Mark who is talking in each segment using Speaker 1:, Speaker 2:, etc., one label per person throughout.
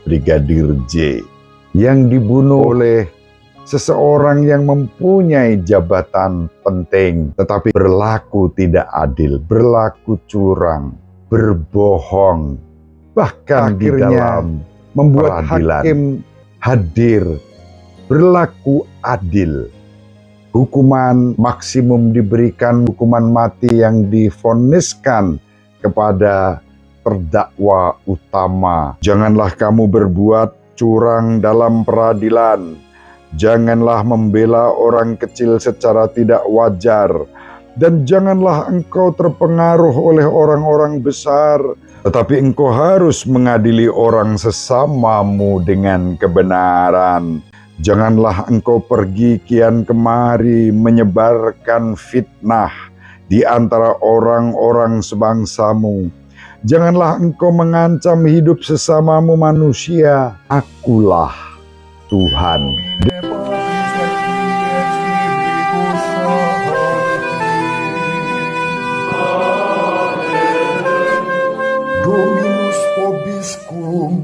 Speaker 1: Brigadir J yang dibunuh oleh seseorang yang mempunyai jabatan penting tetapi berlaku tidak adil, berlaku curang, berbohong, bahkan di dalam membuat hakim hadir berlaku adil. Hukuman maksimum diberikan, hukuman mati yang divoniskan kepada terdakwa utama. Janganlah kamu berbuat curang dalam peradilan. Janganlah membela orang kecil secara tidak wajar. Dan janganlah engkau terpengaruh oleh orang-orang besar, tetapi engkau harus mengadili orang sesamamu dengan kebenaran. Janganlah engkau pergi kian kemari menyebarkan fitnah di antara orang-orang sebangsamu. Janganlah engkau mengancam hidup sesamamu manusia. Akulah Tuhan.
Speaker 2: Dominus vobiscum.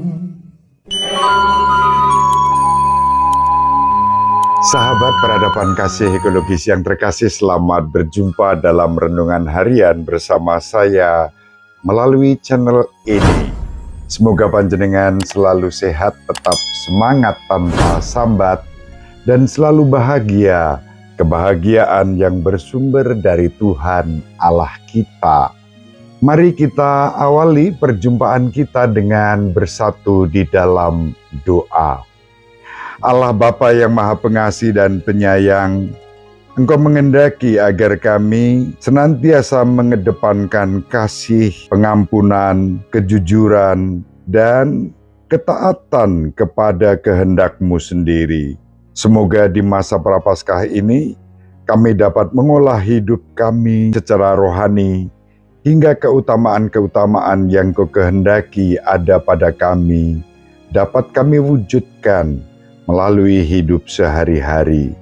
Speaker 1: Sahabat peradaban kasih ekologis yang terkasih, selamat berjumpa dalam renungan harian bersama saya melalui channel ini. Semoga panjenengan selalu sehat, tetap semangat tanpa sambat, dan selalu bahagia, kebahagiaan yang bersumber dari Tuhan Allah kita. Mari kita awali perjumpaan kita dengan bersatu di dalam doa. Allah Bapa yang Maha Pengasih dan Penyayang, Engkau mengendaki agar kami senantiasa mengedepankan kasih, pengampunan, kejujuran, dan ketaatan kepada kehendak-Mu sendiri. Semoga di masa Prapaskah ini, kami dapat mengolah hidup kami secara rohani, hingga keutamaan-keutamaan yang Kau kehendaki ada pada kami, dapat kami wujudkan melalui hidup sehari-hari.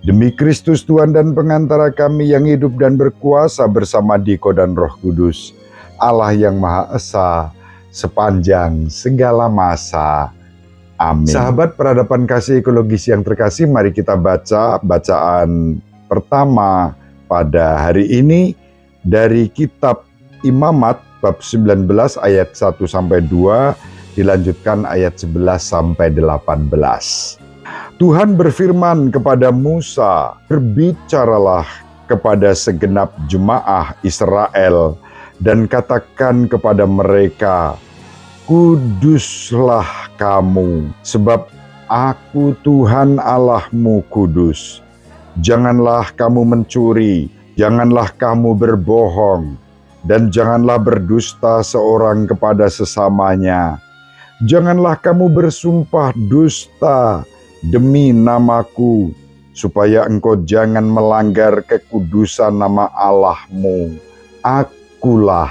Speaker 1: Demi Kristus Tuhan dan pengantara kami yang hidup dan berkuasa bersama Diko dan Roh Kudus, Allah yang Maha Esa, sepanjang segala masa. Amin. Sahabat peradaban kasih ekologis yang terkasih, mari kita baca bacaan pertama pada hari ini dari kitab Imamat bab 19 ayat 1-2, dilanjutkan ayat 11-18. Tuhan berfirman kepada Musa, "Berbicaralah kepada segenap jemaah Israel dan katakan kepada mereka, kuduslah kamu, sebab aku Tuhan Allahmu kudus. Janganlah kamu mencuri, janganlah kamu berbohong, dan janganlah berdusta seorang kepada sesamanya. Janganlah kamu bersumpah dusta demi namaku, supaya engkau jangan melanggar kekudusan nama Allahmu. Akulah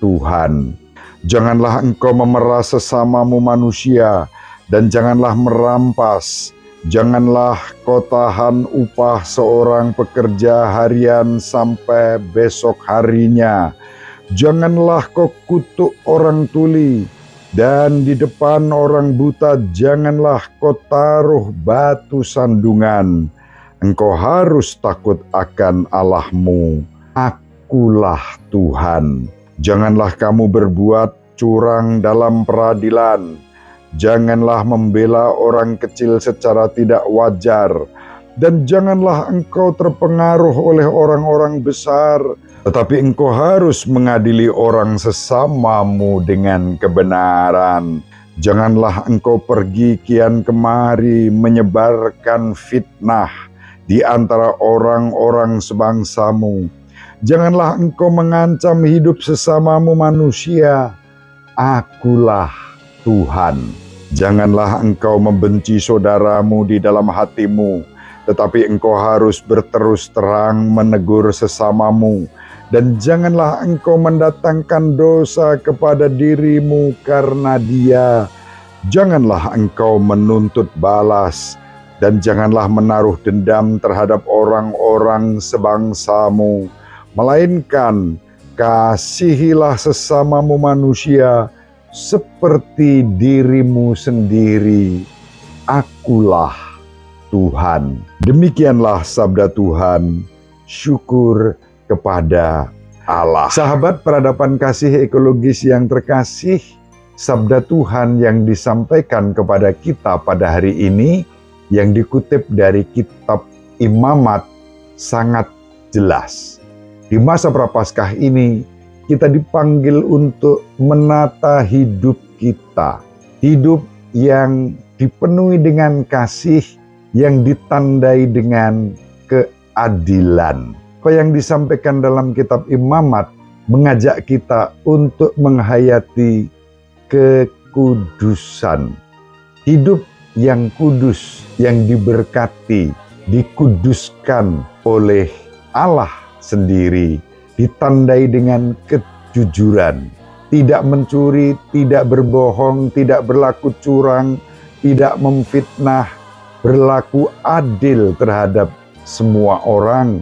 Speaker 1: Tuhan. Janganlah engkau memeras sesamamu manusia, dan janganlah merampas. Janganlah kau tahan upah seorang pekerja harian sampai besok harinya. Janganlah kau kutuk orang tuli, dan di depan orang buta janganlah kau taruh batu sandungan. Engkau harus takut akan Allahmu. Akulah Tuhan. Janganlah kamu berbuat curang dalam peradilan. Janganlah membela orang kecil secara tidak wajar. Dan janganlah engkau terpengaruh oleh orang-orang besar, tetapi engkau harus mengadili orang sesamamu dengan kebenaran. Janganlah engkau pergi kian kemari menyebarkan fitnah di antara orang-orang sebangsamu. Janganlah engkau mengancam hidup sesamamu manusia. Akulah Tuhan. Janganlah engkau membenci saudaramu di dalam hatimu, tetapi engkau harus berterus terang menegur sesamamu. Dan janganlah engkau mendatangkan dosa kepada dirimu karena dia. Janganlah engkau menuntut balas, dan janganlah menaruh dendam terhadap orang-orang sebangsamu. Melainkan kasihilah sesamamu manusia seperti dirimu sendiri, akulah Tuhan. Demikianlah sabda Tuhan, syukur kepada Allah. Sahabat peradaban kasih ekologis yang terkasih, sabda Tuhan yang disampaikan kepada kita pada hari ini, yang dikutip dari kitab Imamat, sangat jelas. Di masa Prapaskah ini, kita dipanggil untuk menata hidup kita. Hidup yang dipenuhi dengan kasih, yang ditandai dengan keadilan. Apa yang disampaikan dalam kitab Imamat mengajak kita untuk menghayati kekudusan. Hidup yang kudus, yang diberkati, dikuduskan oleh Allah sendiri, ditandai dengan kejujuran. Tidak mencuri, tidak berbohong, tidak berlaku curang, tidak memfitnah, berlaku adil terhadap semua orang,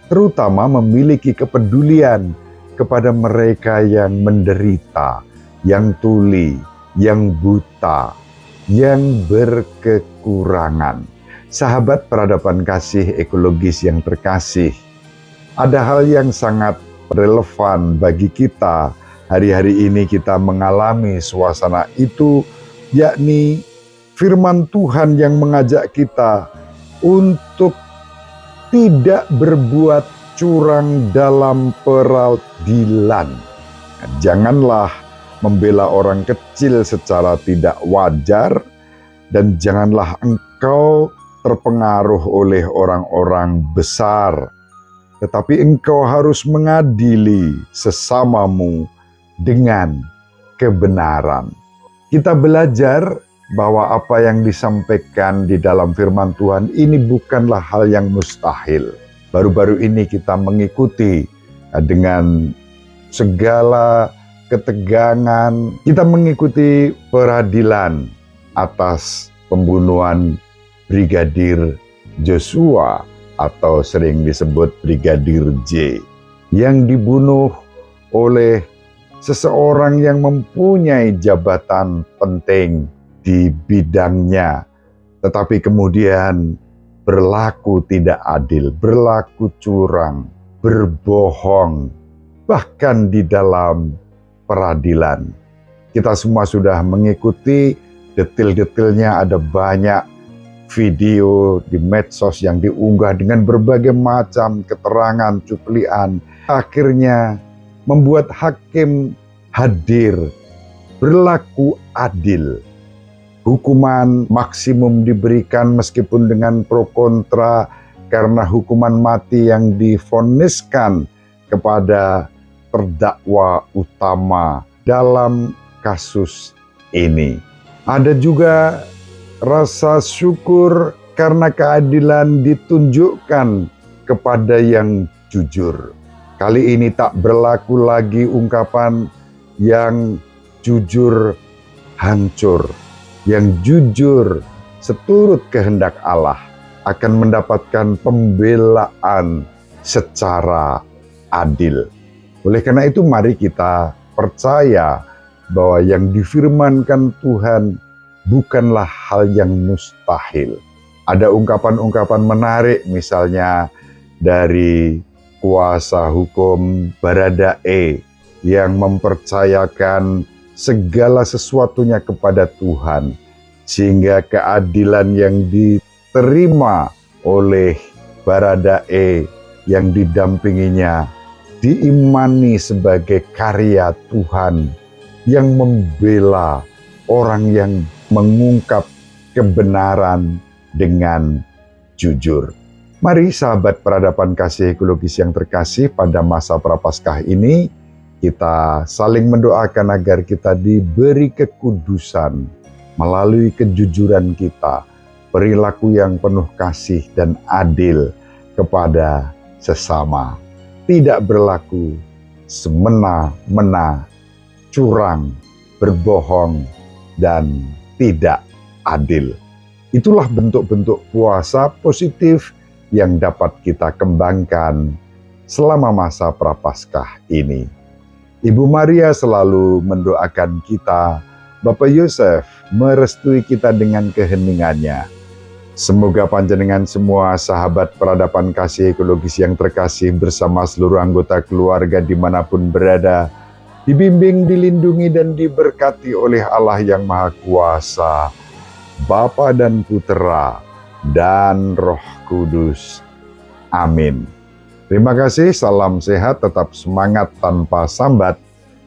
Speaker 1: terutama memiliki kepedulian kepada mereka yang menderita, yang tuli, yang buta, yang berkekurangan. Sahabat peradaban kasih ekologis yang terkasih, ada hal yang sangat relevan bagi kita. Hari-hari ini kita mengalami suasana itu, yakni firman Tuhan yang mengajak kita untuk tidak berbuat curang dalam peradilan. Janganlah membela orang kecil secara tidak wajar, dan janganlah engkau terpengaruh oleh orang-orang besar. Tetapi engkau harus mengadili sesamamu dengan kebenaran. Kita belajar bahwa apa yang disampaikan di dalam firman Tuhan ini bukanlah hal yang mustahil. Baru-baru ini kita mengikuti dengan segala ketegangan, kita mengikuti peradilan atas pembunuhan Brigadir Joshua atau sering disebut Brigadir J, yang dibunuh oleh seseorang yang mempunyai jabatan penting di bidangnya, tetapi kemudian berlaku tidak adil, berlaku curang, berbohong, bahkan di dalam peradilan. Kita semua sudah mengikuti detil-detilnya, ada banyak video di medsos yang diunggah dengan berbagai macam keterangan, cuplian. Akhirnya membuat hakim hadir, berlaku adil. Hukuman maksimum diberikan meskipun dengan pro kontra, karena hukuman mati yang divoniskan kepada terdakwa utama dalam kasus ini. Ada juga rasa syukur karena keadilan ditunjukkan kepada yang jujur. Kali ini tak berlaku lagi ungkapan yang jujur hancur. Yang jujur seturut kehendak Allah akan mendapatkan pembelaan secara adil. Oleh karena itu mari kita percaya bahwa yang difirmankan Tuhan bukanlah hal yang mustahil. Ada ungkapan-ungkapan menarik misalnya dari kuasa hukum Baradae yang mempercayakan segala sesuatunya kepada Tuhan, sehingga keadilan yang diterima oleh Baradae yang didampinginya diimani sebagai karya Tuhan yang membela orang yang mengungkap kebenaran dengan jujur. Mari sahabat peradaban kasih ekologis yang terkasih, pada masa Prapaskah ini kita saling mendoakan agar kita diberi kekudusan melalui kejujuran kita, perilaku yang penuh kasih dan adil kepada sesama. Tidak berlaku semena-mena, curang, berbohong, dan tidak adil. Itulah bentuk-bentuk puasa positif yang dapat kita kembangkan selama masa Prapaskah ini. Ibu Maria selalu mendoakan kita. Bapak Yosef merestui kita dengan keheningannya. Semoga panjenengan semua sahabat peradaban kasih ekologis yang terkasih bersama seluruh anggota keluarga dimanapun berada, dibimbing, dilindungi, dan diberkati oleh Allah yang Maha Kuasa, Bapa dan Putera, dan Roh Kudus. Amin. Terima kasih, salam sehat, tetap semangat tanpa sambat,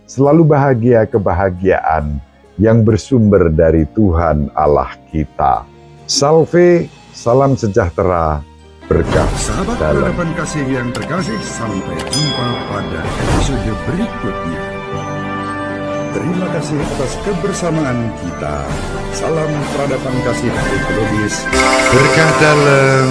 Speaker 1: selalu bahagia kebahagiaan yang bersumber dari Tuhan Allah kita. Salve, salam sejahtera, berkah
Speaker 2: Sahabat
Speaker 1: dalam.
Speaker 2: peradaban kasih yang terkasih, sampai jumpa pada episode berikutnya. Terima kasih atas kebersamaan kita. Salam peradaban kasih ekologis.
Speaker 1: Berkah dalam.